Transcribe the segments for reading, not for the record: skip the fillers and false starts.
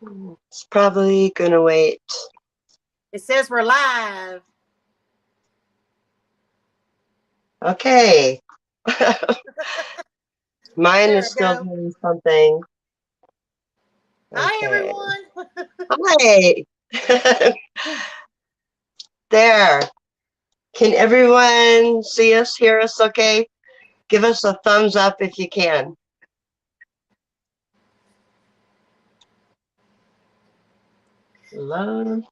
It's probably gonna wait. It says we're live. Okay. Mine There is we still go. doing something. Hi, Okay. everyone. Hi. There. Can everyone see us, hear us okay? Give us a thumbs up if you can. Hello.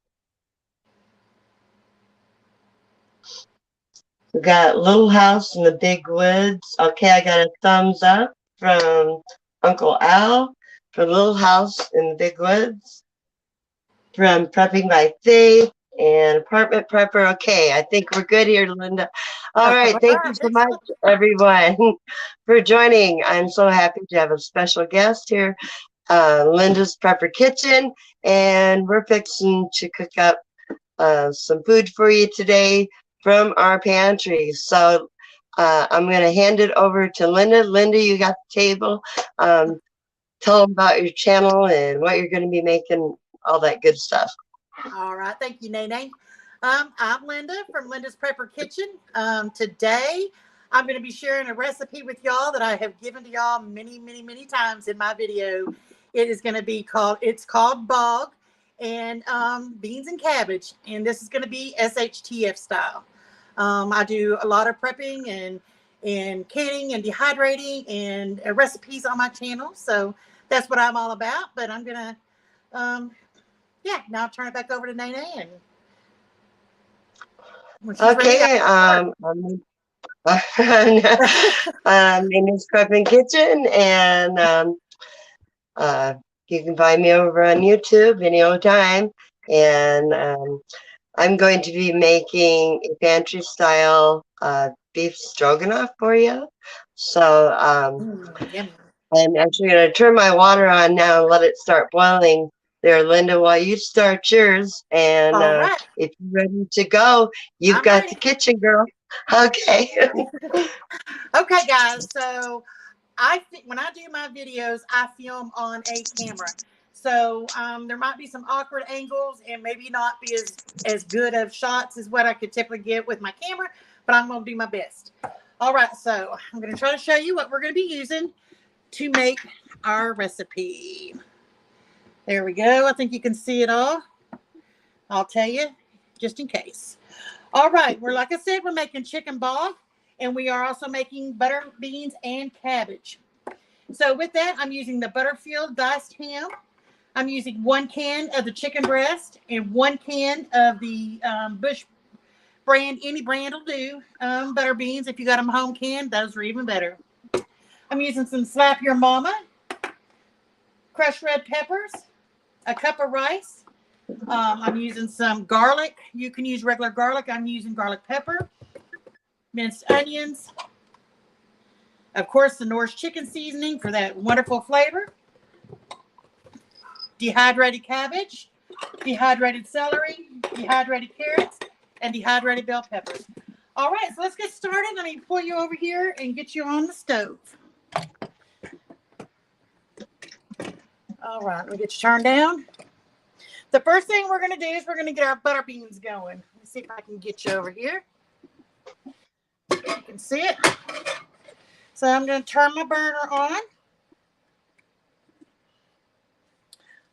We got Little House in the Big Woods. Okay, I got a thumbs up from Uncle Al for Little House in the Big Woods. From Prepping by Faith and Apartment Prepper. Okay, I think we're good here, Linda. All right, All thank you so right. much, everyone, for joining. I'm so happy to have a special guest here, Linda's Prepper Kitchen, and we're fixing to cook up some food for you today from our pantry. So I'm going to hand it over to Linda. Linda, you got the table. Tell them about your channel and what you're going to be making, all that good stuff. All right. Thank you, Nene. I'm Linda from Linda's Prepper Kitchen. Today, I'm going to be sharing a recipe with y'all that I have given to y'all many, many, many times in my video. It is going to be it's called bog and beans and cabbage. And this is going to be SHTF style. I do a lot of prepping and canning and dehydrating and recipes on my channel. So that's what I'm all about. But I'm going to yeah, now I'll turn it back over to Nene, and when she's ready, Okay, name is Prepping Kitchen, and uh, you can find me over on YouTube anytime. And I'm going to be making a pantry style beef stroganoff for you. So yummy. I'm actually going to turn my water on now and let it start boiling there, Linda, while you start yours. And All right, if you're ready to go, you've I'm got the ready. kitchen, girl. Okay. Okay, guys. So when I do my videos, I film on a camera. So there might be some awkward angles and maybe not be as good of shots as what I could typically get with my camera, but I'm going to do my best. All right, so I'm going to try to show you what we're going to be using to make our recipe. There we go. I think you can see it all. I'll tell you just in case. All right. We're, like I said, we're making chicken bog, and we are also making butter beans and cabbage. So with that, I'm using the Butterfield diced ham. I'm using 1 can of the chicken breast and 1 can of the Bush brand. Any brand will do. Butter beans, if you got them home canned, those are even better. I'm using some Slap Your Mama, crushed red peppers, a cup of rice. I'm using some garlic. You can use regular garlic. I'm using garlic pepper, minced onions, of course, the Norse chicken seasoning for that wonderful flavor, dehydrated cabbage, dehydrated celery, dehydrated carrots, and dehydrated bell peppers. All right, so let's get started. Let me pull you over here and get you on the stove. All right, let me get you turned down. The first thing we're going to do is we're going to get our butter beans going. Let's see if I can get you over here. You can see it. So I'm going to turn my burner on.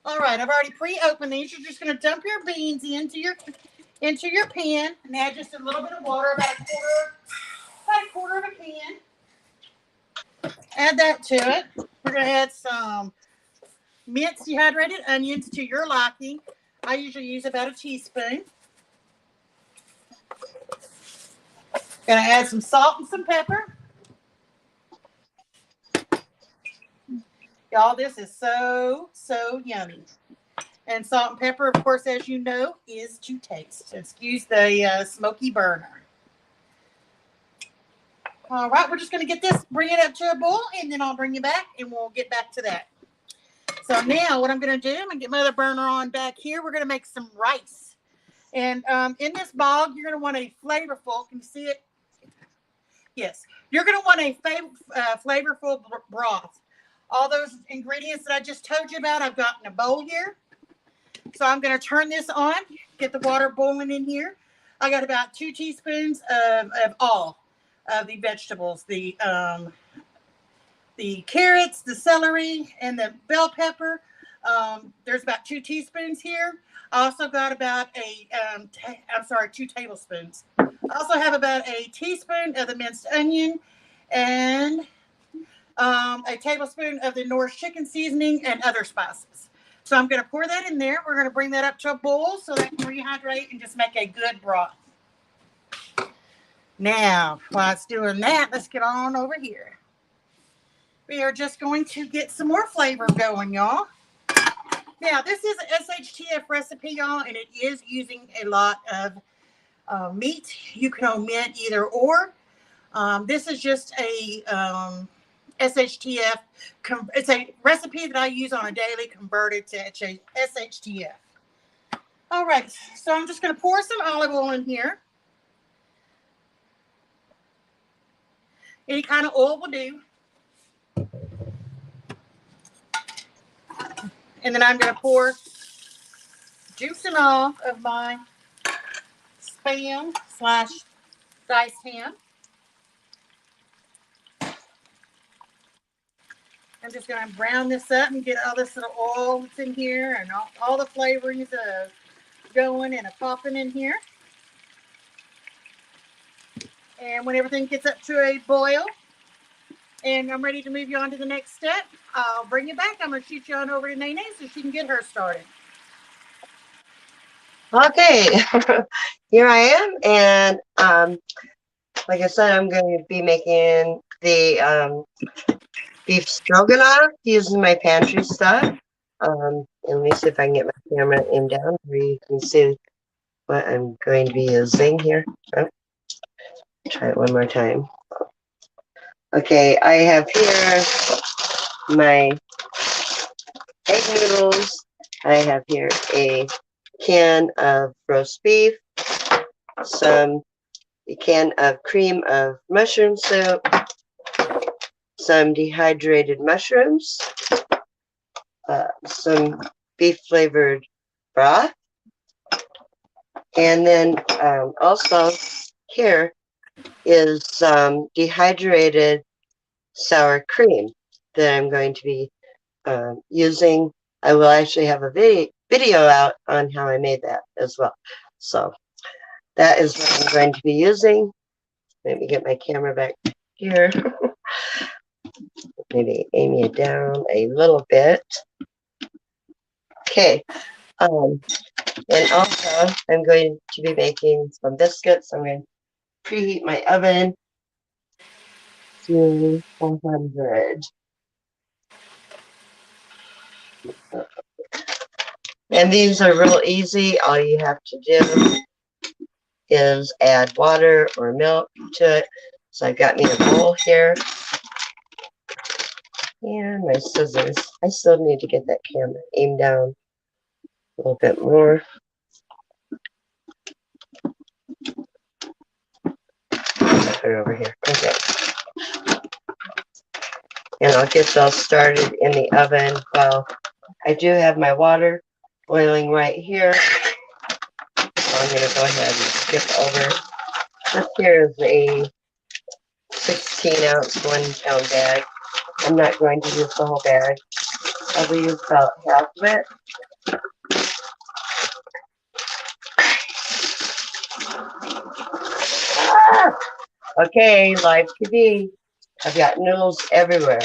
All right, I've already pre-opened these. You're just going to dump your beans into your pan and add just a little bit of water, about a quarter of a can. Add that to it. We're going to add some minced dehydrated onions to your liking. I usually use about a teaspoon. Going to add some salt and some pepper. Y'all, this is so yummy. And salt and pepper, of course, as you know, is to taste. Excuse the smoky burner. All right, we're just going to get this, bring it up to a boil, and then I'll bring you back, and we'll get back to that. So now what I'm going to do, I'm going to get my other burner on back here. We're going to make some rice. And in this bog, you're going to want a flavorful, can you see it? Yes. You're going to want a flavorful broth. All those ingredients that I just told you about, I've got in a bowl here. So I'm going to turn this on, get the water boiling in here. I got about 2 teaspoons of all of the vegetables, the carrots, the celery, and the bell pepper. There's about 2 teaspoons here. I also got about 2 tablespoons. I also have about a teaspoon of the minced onion and a tablespoon of the Norse chicken seasoning and other spices. So I'm going to pour that in there. We're going to bring that up to a boil so that can rehydrate and just make a good broth. Now, while it's doing that, let's get on over here. We are just going to get some more flavor going, y'all. Now, this is an SHTF recipe, y'all, and it is using a lot of meat. You can omit either or. This is just a SHTF. It's a recipe that I use on a daily converted to SHTF. All right, so I'm just going to pour some olive oil in here. Any kind of oil will do. And then I'm going to pour juice and all of my Spam / diced ham. I'm just going to brown this up and get all this little oil that's in here and all the flavorings going and popping in here. And when everything gets up to a boil and I'm ready to move you on to the next step, I'll bring you back. I'm going to shoot you on over to Nene so she can get her started. Okay, here I am, and like I said, I'm going to be making the beef stroganoff using my pantry stuff. And let me see if I can get my camera aimed down where you can see what I'm going to be using here. Oh, try it one more time. Okay, I have here my egg noodles. I have here a can of roast beef, a can of cream of mushroom soup, some dehydrated mushrooms, some beef flavored broth, and then also here is some dehydrated sour cream that I'm going to be using. I will actually have a video out on how I made that as well. So that is what I'm going to be using. Let me get my camera back here. Maybe aim it down a little bit. Okay. And also, I'm going to be making some biscuits. I'm going to preheat my oven to 400. And these are real easy. All you have to do is add water or milk to it. So I've got me a bowl here. And my scissors. I still need to get that camera aimed down a little bit more. Put it over here. Okay. And I'll get those started in the oven. Well, I do have my water boiling right here. So I'm going to go ahead and skip over. This here is a 16-ounce, 1-pound bag. I'm not going to use the whole bag. I will use about half of it. Ah! Okay, live TV. I've got noodles everywhere.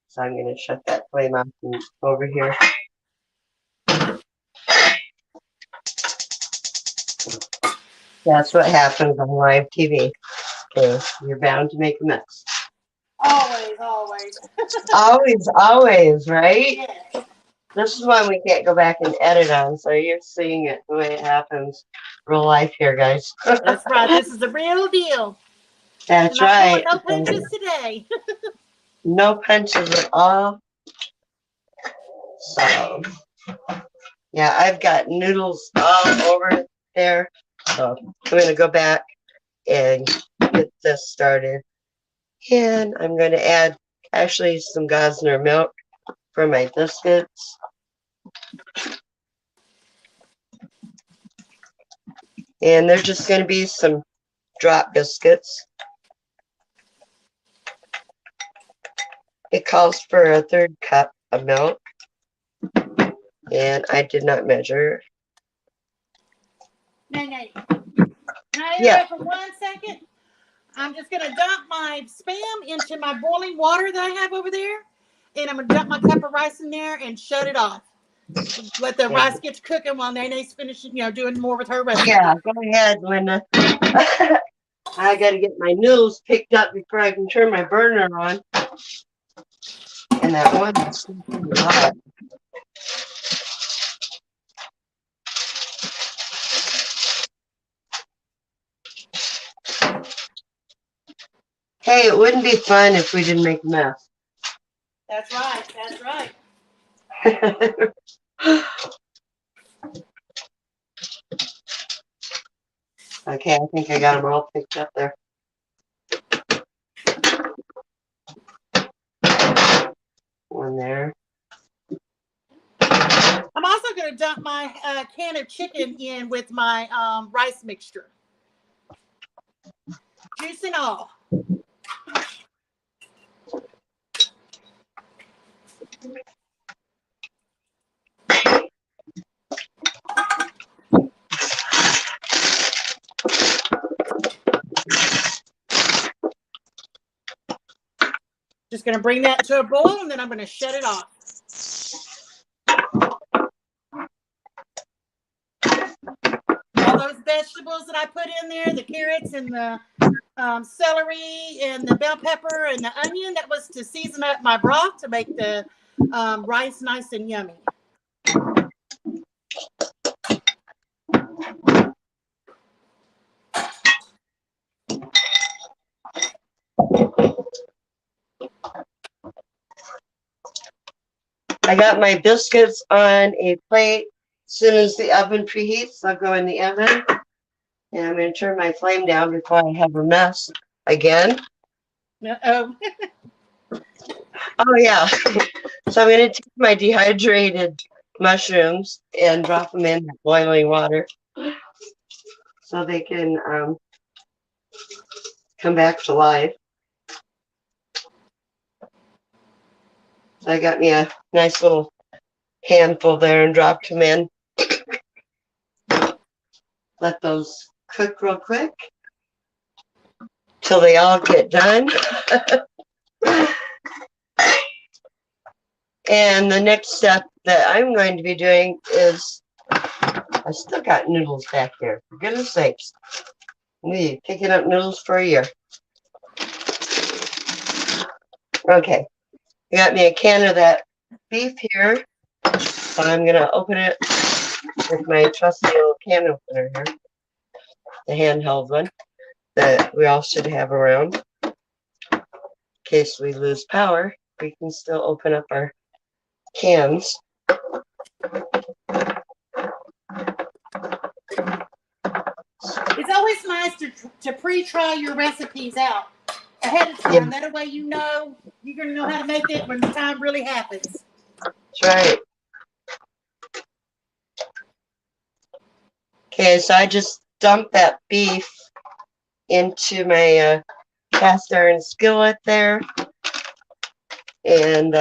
So I'm going to shut that flame off and over here. That's what happens on live TV. Okay, you're bound to make a mess. Always, always. Always, right? Yes. This is one we can't go back and edit on, so you're seeing it the way it happens. Real life here, guys. That's right. This is the real deal. That's right. No punches today. No punches at all. So, yeah, I've got noodles all over there. So I'm going to go back and get this started. And I'm going to add actually some Gosner milk for my biscuits. And they're just going to be some drop biscuits. It calls for a 1/3 cup of milk, and I did not measure. Nay. Can I Yeah. interrupt for 1 second? I'm just going to dump my Spam into my boiling water that I have over there. And I'm going to dump my cup of rice in there and shut it off. Let the rice get cooking while Nene's finishing, doing more with her recipe. Yeah, go ahead, Linda. I got to get my noodles picked up before I can turn my burner on. And that one is still pretty hot. Hey, it wouldn't be fun if we didn't make a mess. That's right. That's right. Okay, I think I got them all picked up there. One there. I'm also going to dump my can of chicken in with my rice mixture. Juice and all. Just going to bring that to a boil, and then I'm going to shut it off. All those vegetables that I put in there, the carrots and the celery and the bell pepper and the onion, that was to season up my broth to make the rice nice and yummy. I got my biscuits on a plate. As soon as the oven preheats, I'll go in the oven. And I'm going to turn my flame down before I have a mess again. Uh-oh. Oh, yeah. So I'm going to take my dehydrated mushrooms and drop them in boiling water so they can come back to life. So I got me a nice little handful there and dropped them in. Let those cook real quick till they all get done. And the next step that I'm going to be doing is, I still got noodles back there, for goodness sakes. Me picking up noodles for a year. Okay, I got me a can of that beef here. So I'm going to open it with my trusty little can opener here. The handheld one that we all should have around. In case we lose power, we can still open up our cans. It's always nice to pre-try your recipes out ahead of time. Yeah. That way you're going to know how to make it when the time really happens. That's right. Okay, so I just dumped that beef into my cast iron skillet there. And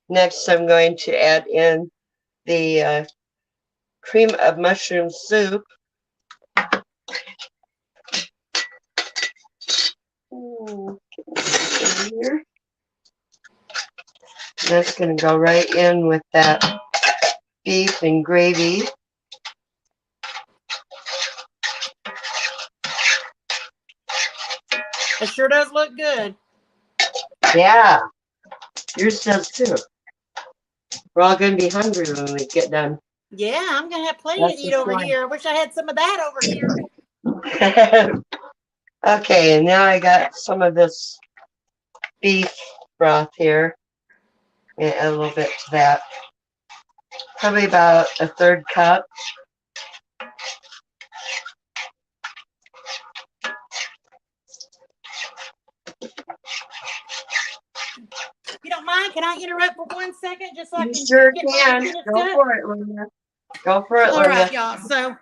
next I'm going to add in the cream of mushroom soup. Here. That's going to go right in with that beef and gravy. It sure does look good. Yeah, yours does too. We're all going to be hungry when we get done. Yeah, I'm going to have plenty to eat over here. I wish I had some of that over here. Okay, and now I got some of this beef broth here. And add a little bit to that. Probably about a 1/3 cup. don't mind, can I interrupt for 1 second just so I You can sure get mine can. finished Go up? for it, Linda. Go for it, All Linda. right, y'all. So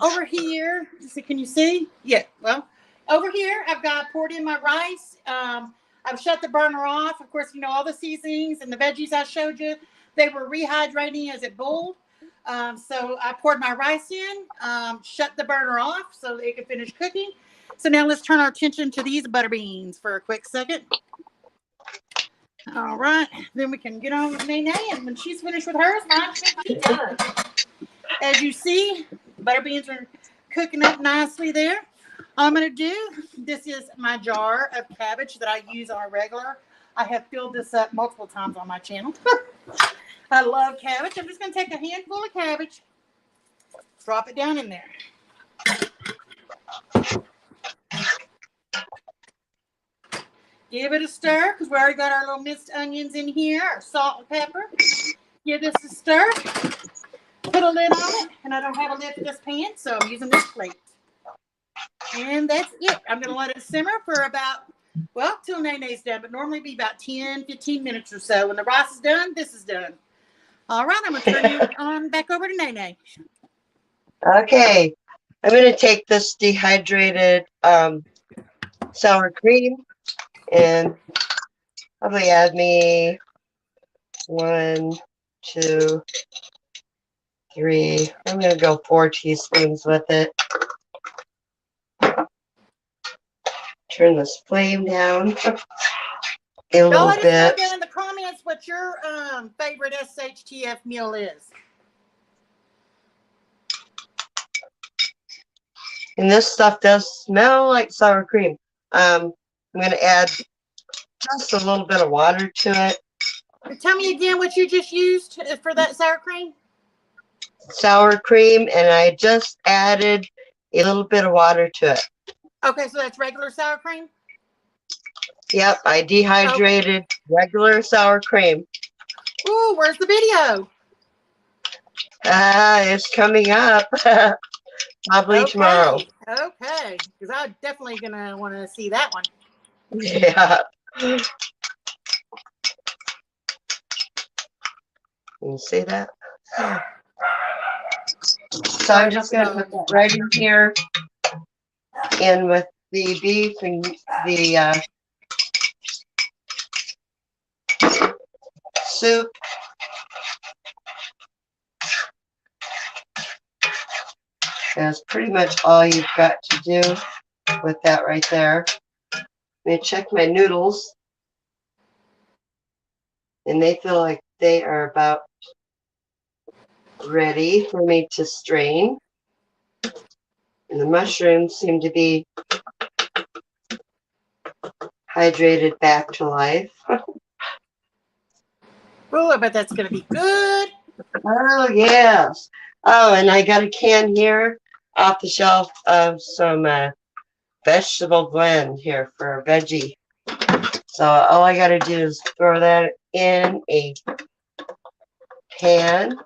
over here, can you see? Yeah. Well, over here, I've got poured in my rice. I've shut the burner off. Of course, you know all the seasonings and the veggies I showed you. They were rehydrating as it boiled. So I poured my rice in, shut the burner off so it could finish cooking. So now let's turn our attention to these butter beans for a quick second. All right, then we can get on with Nene, and when she's finished with hers, mine should be done. As you see, butter beans are cooking up nicely there. All I'm going to do, this is my jar of cabbage that I use on a regular. I have filled this up multiple times on my channel. I love cabbage. I'm just going to take a handful of cabbage, drop it down in there. Give it a stir because we already got our little minced onions in here, our salt and pepper. Give this a stir. Put a lid on it, and I don't have a lid for this pan, so I'm using this plate. And that's it. I'm going to let it simmer for about, well, till Nene's done, but normally be about 10, 15 minutes or so. When the rice is done, this is done. All right, I'm going to turn you on back over to Nene. Okay. I'm going to take this dehydrated sour cream and probably add me 1, 2, 3. I'm going to go 4 teaspoons with it. Turn this flame down a little Y'all let us know bit. down in the comments what your favorite SHTF meal is. And this stuff does smell like sour cream. I'm going to add just a little bit of water to it. Tell me again what you just used for that sour cream. Sour cream, and I just added a little bit of water to it. Okay, so that's regular sour cream? Yep, I dehydrated regular sour cream. Ooh, where's the video? It's coming up. Probably tomorrow. Okay, because I'm definitely going to want to see that one. Yeah. Can you see that? So I'm just going to put that right in here, in with the beef and the soup. That's pretty much all you've got to do with that right there. Let me check my noodles. And they feel like they are about ready for me to strain. And the mushrooms seem to be hydrated back to life. Oh, I bet that's going to be good. Oh, yes. Oh, and I got a can here off the shelf of some vegetable blend here for a veggie. So all I got to do is throw that in a pan.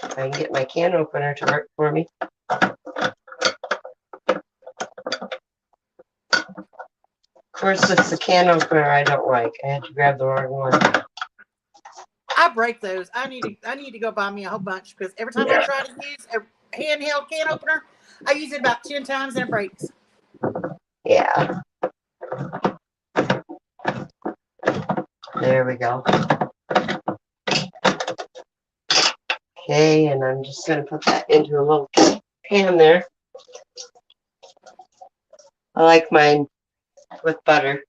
I can get my can opener to work for me. Of course, it's the can opener I don't like. I had to grab the wrong one. I break those. I need to go buy me a whole bunch because every time I try to use a handheld can opener, I use it about 10 times and it breaks. Yeah. There we go. Okay, and I'm just going to put that into a little pan there. I like mine with butter.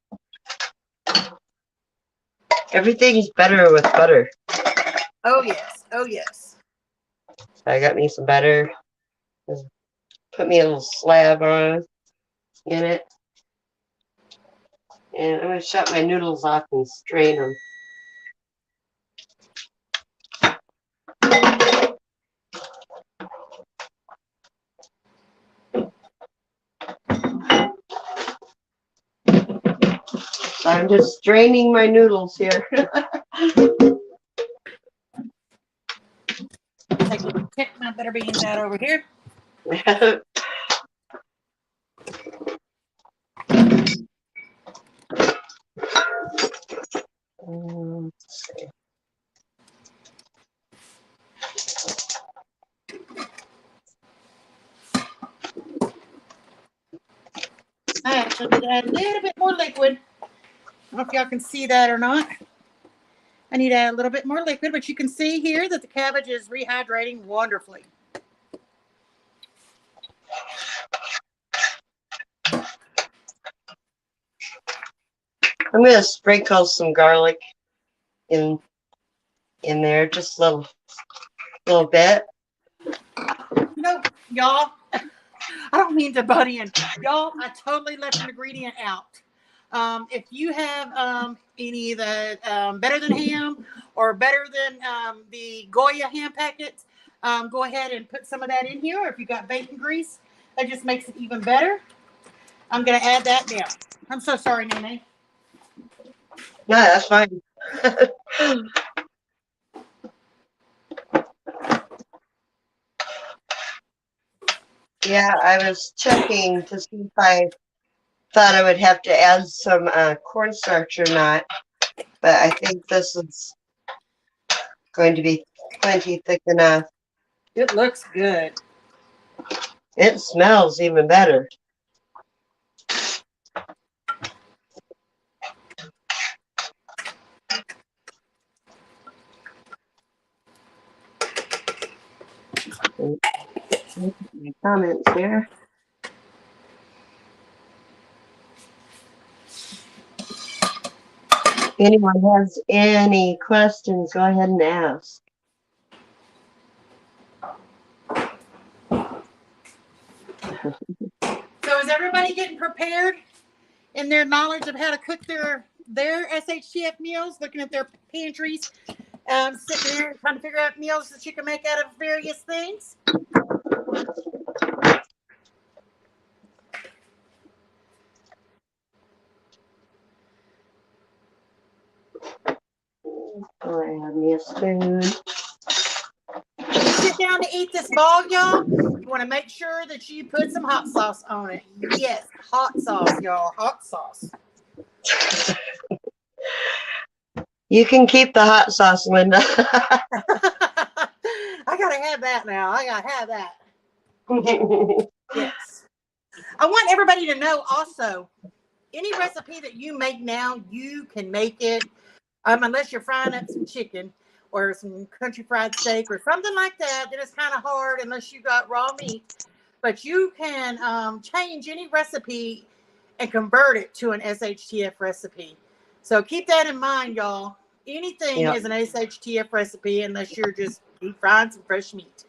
Everything's better with butter. Oh, yes. Oh, yes. So I got me some butter. Put me a little slab on in it. And I'm going to shut my noodles off and strain them. So I'm just straining my noodles here. Take my butter beans out over here. I actually did add a little bit more liquid. I don't know if y'all can see that or not. I need to add a little bit more liquid, but you can see here that the cabbage is rehydrating wonderfully. I'm going to sprinkle some garlic in there, just a little bit. You know, y'all, I don't mean to butt in. Y'all, I totally left an ingredient out. If you have any of the Better Than Ham or Better Than the Goya ham packets, go ahead and put some of that in here. Or if you got bacon grease, that just makes it even better. I'm going to add that down. I'm so sorry, Nene. No, that's fine. Yeah, I was checking to see if I thought I would have to add some cornstarch or not, but I think this is going to be plenty thick enough. It looks good. It smells even better. My comments here. If anyone has any questions, go ahead and ask. So is everybody getting prepared in their knowledge of how to cook their SHTF meals, looking at their pantries, sitting there and trying to figure out meals that you can make out of various things? Oh, I have me a spoon. When you sit down to eat this ball, y'all, you want to make sure that you put some hot sauce on it. Yes, hot sauce, y'all, hot sauce. You can keep the hot sauce, Linda. I gotta have that now. I gotta have that. Yes. I want everybody to know also, any recipe that you make now, you can make it, unless you're frying up some chicken or some country fried steak or something like that. Then it's kind of hard unless you got raw meat. But you can change any recipe and convert it to an SHTF recipe. So keep that in mind, y'all. Anything Yep. is an SHTF recipe unless you're just deep frying some fresh meat.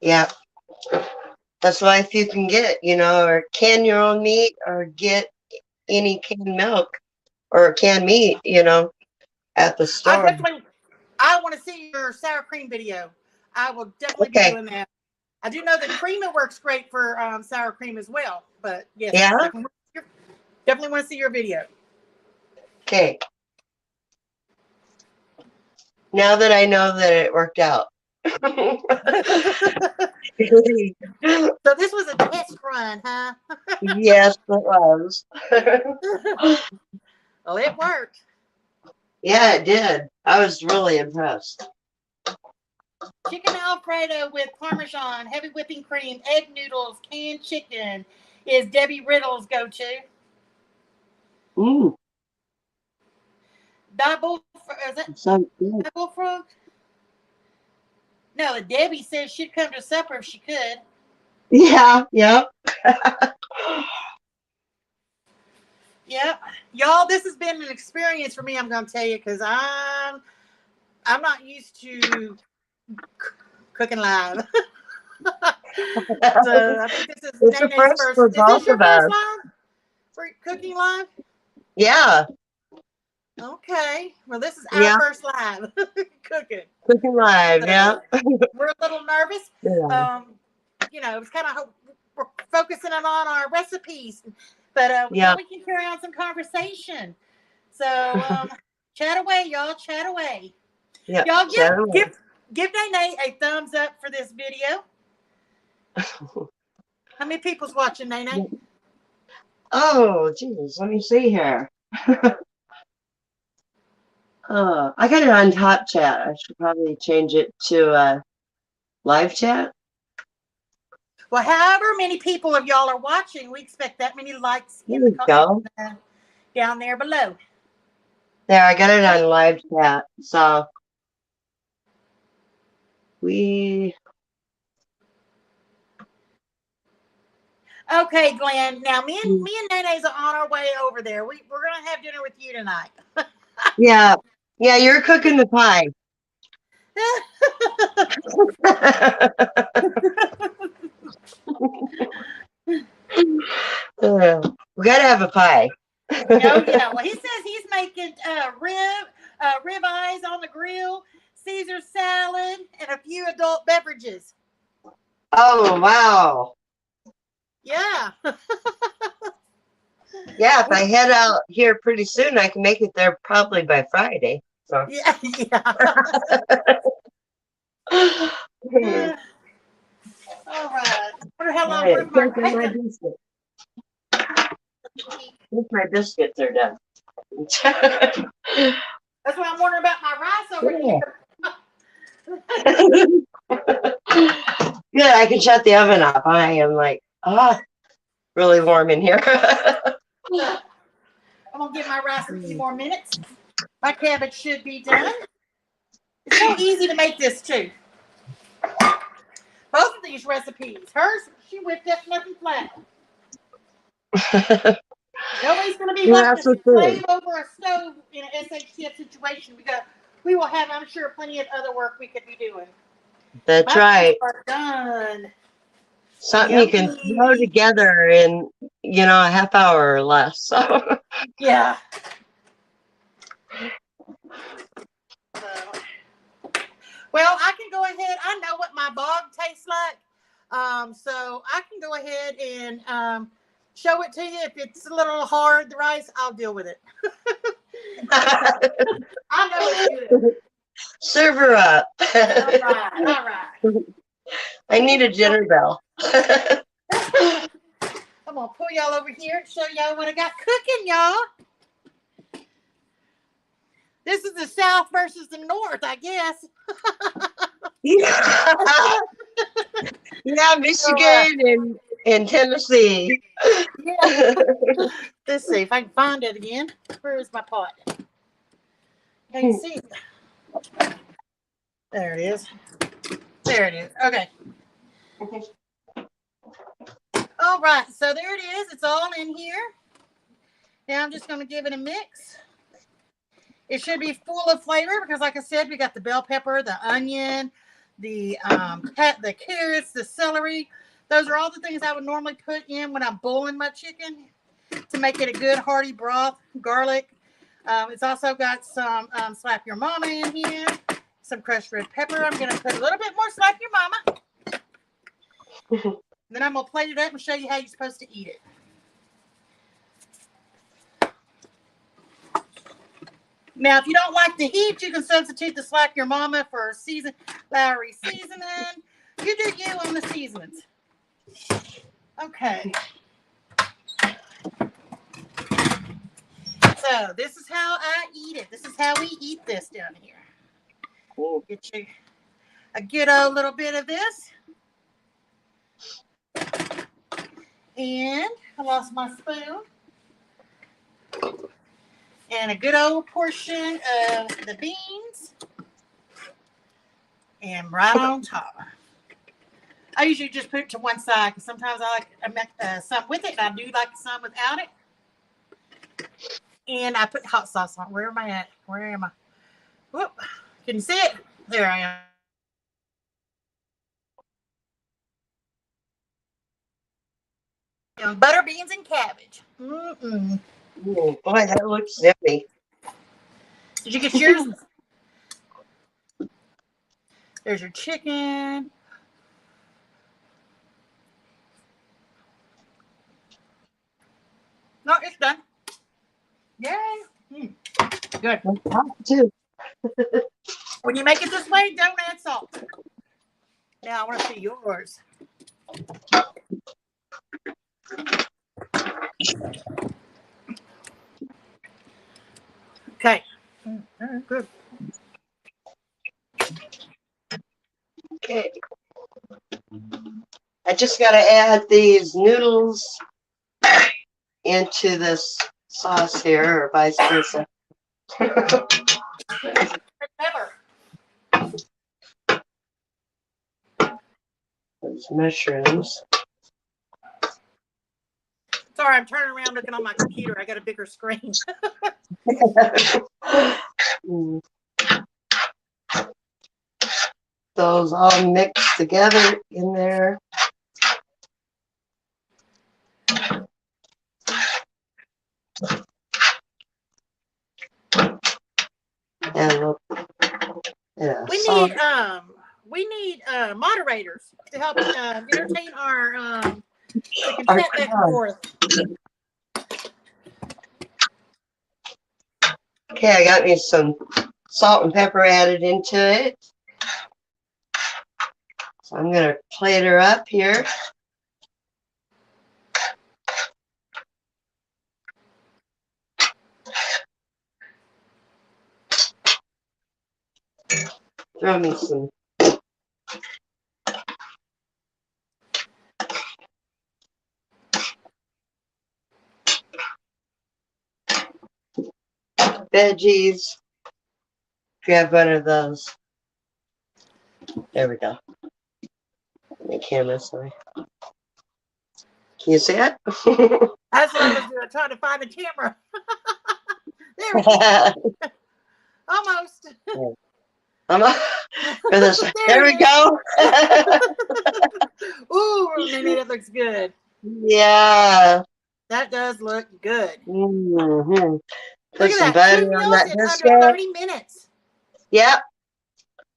Yeah. That's why if you can get, or can your own meat or get any canned milk or canned meat, at the store. I want to see your sour cream video. I will definitely be doing that. I do know that creamer works great for sour cream as well, but yes, Yeah. definitely want to see your video. Okay. Now that I know that it worked out. So this was a test run, huh? Yes, it was. Well, it worked. Yeah, it did. I was really impressed. Chicken Alfredo with Parmesan, heavy whipping cream, egg noodles, canned chicken is Debbie Riddle's go-to. Mm. Is it double frog? No, Debbie says she'd come to supper if she could. Yeah, yep. Yep. Y'all, this has been an experience for me, I'm going to tell you, because I'm not used to cooking live. So I think this is It's the Nene's first for Is both this your of us. first live? For cooking live? Yeah. Okay. Well, this is our first live cooking. Cooking live, yeah. We're a little nervous. Yeah. It's kind of we're focusing on our recipes, but we can carry on some conversation. So chat away, y'all. Chat away. Yep. Y'all give Nene a thumbs up for this video. How many people's watching, Nene? Oh, geez. Let me see here. I got it on top chat. I should probably change it to live chat. Well, however many people of y'all are watching, we expect that many likes There in the you go. down there below. There, I got it on live chat. So we. Okay, Glenn. Now, me and Nene's are on our way over there. We're gonna have dinner with you tonight. Yeah. Yeah, you're cooking the pie. We gotta have a pie. Oh yeah. Well, he says he's making rib eyes on the grill, Caesar salad, and a few adult beverages. Oh wow. Yeah. Yeah, if I head out here pretty soon, I can make it there probably by Friday. So. Yeah. Yeah. All right. I wonder how All long. right, Where's my? here's my biscuit. Here's my biscuits are done. That's what I'm wondering about my rice over Yeah. here. Good, I can shut the oven off. I am like, really warm in here. I'm gonna give my rice a few more minutes. My cabbage should be done. It's so easy to make this too. Both of these recipes. Hers, she whipped up nothing flat. Nobody's going to be Yeah, wanting that's to the food. slave over a stove in an SHTF situation because we will have, I'm sure, plenty of other work we could be doing. That's My right. are done. Something you can throw Yummy. together in, a half hour or less. So. Yeah. Well, I can go ahead. I know what my bog tastes like. So I can go ahead and show it to you. If it's a little hard, the rice, I'll deal with it. I know it's good. Serve her up. All right. All right. I need a dinner bell. I'm going to pull y'all over here and show y'all what I got cooking, y'all. This is the South versus the North, I guess. Yeah, Michigan and Tennessee. Yeah. Let's see if I can find it again. Where is my pot? Can you see it? There it is. There it is. Okay. All right. So there it is. It's all in here. Now I'm just going to give it a mix. It should be full of flavor because, like I said, we got the bell pepper, the onion, the carrots, the celery. Those are all the things I would normally put in when I'm boiling my chicken to make it a good hearty broth. Garlic. It's also got some slap your mama in here, some crushed red pepper. I'm going to put a little bit more slap your mama. Then I'm going to plate it up and show you how you're supposed to eat it. Now, if you don't like the heat, you can substitute the slap your mama for Lowry seasoning. You do you on the seasonings. Okay. So this is how I eat it. This is how we eat this down here. Get you a good old little bit of this. And I lost my spoon. And a good old portion of the beans. And right on top. I usually just put it to one side because sometimes I make some with it, and I do like some without it. And I put hot sauce on. Where am I at? Where am I? Whoop. Can you see it? There I am. Butter, beans, and cabbage. Mm-mm. Ooh, boy, that looks zippy. Did you get yours? There's your chicken. No, it's done. Yay. Good. Too. When you make it this way, don't add salt. Now I want to see yours. Okay. Good. Okay. I I just got to add these noodles into this sauce here, or vice versa. Pepper. Those mushrooms. Sorry, I'm turning around looking on my computer. I got a bigger screen. Those all mixed together in there. And look, yeah, salt. We need moderators to help entertain our so we can Our chat back and crowd. forth. Okay, I got me some salt and pepper added into it. So I'm going to plate her up here. Throw me some veggies. Grab one of those. There we go. The camera, sorry. Can you see it? That's what I was doing, trying to find the camera. There we go. Almost. There we go. Ooh, Nene, that looks good. Yeah. That does look good. Mm-hmm. Put Look some at that. 2 butter on meals that in under biscuit. 30 minutes. Yep.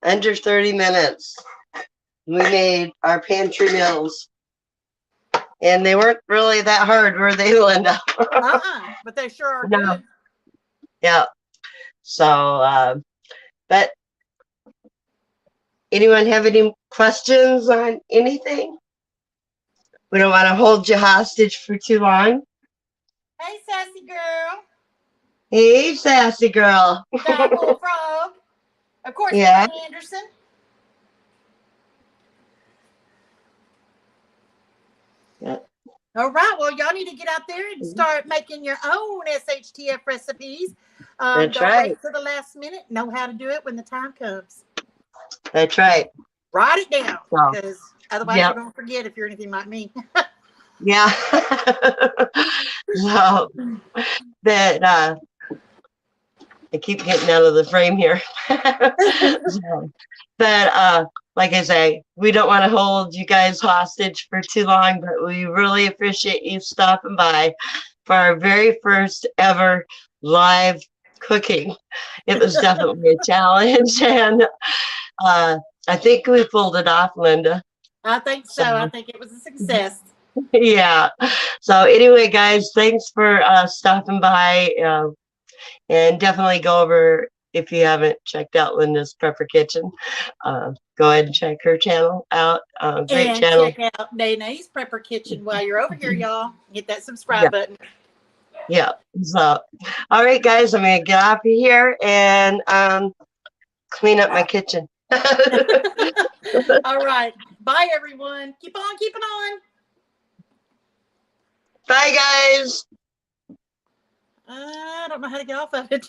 Under 30 minutes. We made our pantry meals. And they weren't really that hard, were they, Linda? But they sure are No. good. Yeah. So, but anyone have any questions on anything? We don't want to hold you hostage for too long. Hey, sassy girl. Hey, sassy girl. The bullfrog. Of course, Yeah. Anderson. Yeah. All right. Well, y'all need to get out there and start making your own SHTF recipes. That's Don't right. wait till the last minute. Know how to do it when the time comes. That's right. Write it down, So, because otherwise yep. you're going to forget if you're anything like me. Yeah. So that I keep getting out of the frame here. So, but like I say, we don't want to hold you guys hostage for too long, but we really appreciate you stopping by for our very first ever live cooking. It was definitely a challenge, and I think we pulled it off, Linda. I think so. I think it was a success. Yeah. So anyway, guys, thanks for stopping by, and definitely go over, if you haven't checked out Linda's Prepper Kitchen, go ahead and check her channel out. Great And channel. check out Nene's Prepper Kitchen while you're over here, y'all. Hit that subscribe Yeah. button. Yeah. So, all right, guys, I'm going to get off of here and clean up my kitchen. All right. Bye, everyone. Keep on keeping on. Bye, guys. I don't know how to get off of it.